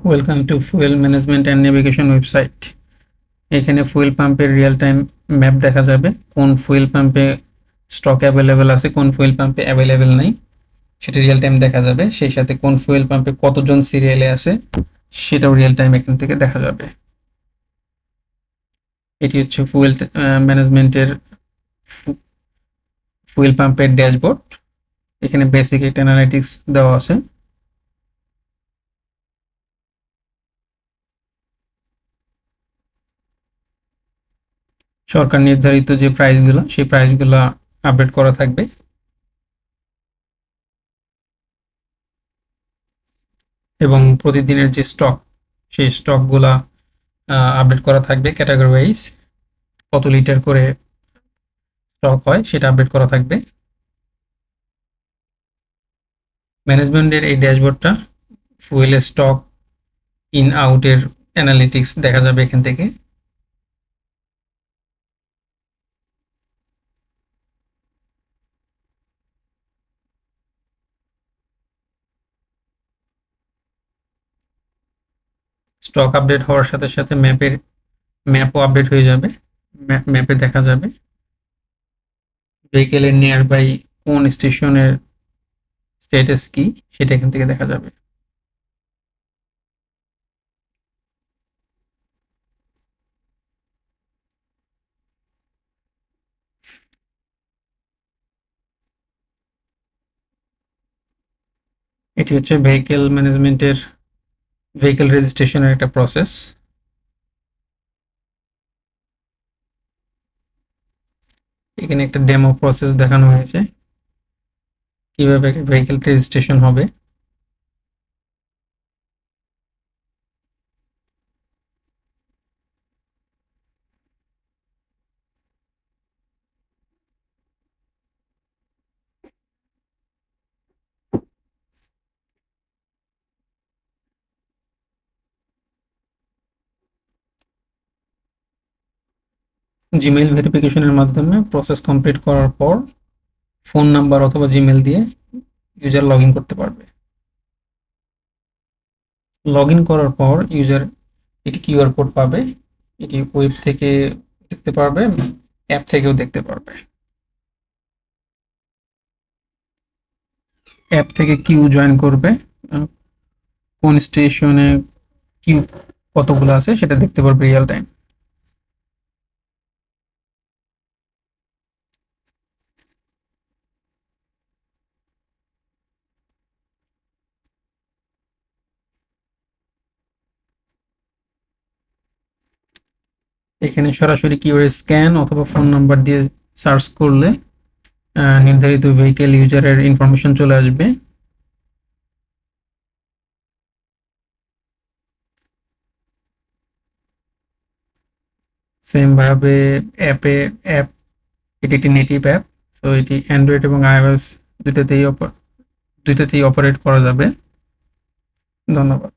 Welcome to fuel management and navigation website. এখানে fuel পাম্পের real time map দেখা যাবে, কোন ফুয়েল পাম্পে স্টক অ্যাভেলেবেল আছে, কোন ফুয়েল পাম্পে অ্যাভেলেবেল নেই সেটা রিয়েল টাইম দেখা যাবে। সেই সাথে কোন ফুয়েল পাম্পে কতজন সিরিয়ালে আছে সেটাও রিয়েল টাইম এখান থেকে দেখা যাবে। এটি হচ্ছে ফুয়েল ম্যানেজমেন্টের ফুয়েল পাম্পের ড্যাশবোর্ড। এখানে বেসিক একটা অ্যানালিটিক্স দেওয়া আছে। সরকার নির্ধারিত যে প্রাইসগুলো সেই প্রাইসগুলো আপডেট করা থাকবে এবং প্রতিদিনের যে স্টক সেই স্টকগুলা আপডেট করা থাকবে ক্যাটাগরি ওয়াইজ। কত লিটার করে স্টক হয় সেটা আপডেট করা থাকবে। ম্যানেজমেন্টের এই ড্যাশবোর্ডটা ফুয়েলের স্টক ইন আউটের অ্যানালিটিক্স দেখা যাবে এখান থেকে। স্টক আপডেট হওয়ার সাথে সাথে ম্যাপও আপডেট হয়ে যাবে। ম্যাপে দেখা যাবে ভেহিকেলের নিয়ার বাই কোন স্টেশনের স্ট্যাটাস কি সেটা এখান থেকে দেখা যাবে। এটি হচ্ছে ভেহিকেল রেজিস্ট্রেশনের একটা প্রসেস। এখানে একটা ডেমো প্রসেস দেখানো হয়েছে কিভাবে ভেহিকেল রেজিস্ট্রেশন হবে। জিমেইল ভেরিফিকেশনের মাধ্যমে প্রসেস কমপ্লিট করার পর ফোন নাম্বার অথবা জিমেল দিয়ে ইউজার লগ ইন করতে পারবে। লগ ইন করার পর ইউজার এটি কিউআর কোড পাবে। এটি ওয়েব থেকে দেখতে পারবে, অ্যাপ থেকেও দেখতে পারবে। অ্যাপ থেকে কিউ জয়েন করবে, কোন স্টেশনে কিউ কতগুলো আছে সেটা দেখতে পারবে রিয়েল টাইম। এখানে সরাসরি কিউআর স্ক্যান অথবা ফোন নাম্বার দিয়ে সার্চ করলে নির্ধারিত ভেহিকেল ইউজারের ইনফরমেশন চলে আসবে। সেম ভাবে অ্যাপ এটি একটি নেটিভ অ্যাপ, তো এটি অ্যান্ড্রয়েড এবং আইওএস দুইটাতেই অপারেট করা যাবে। ধন্যবাদ।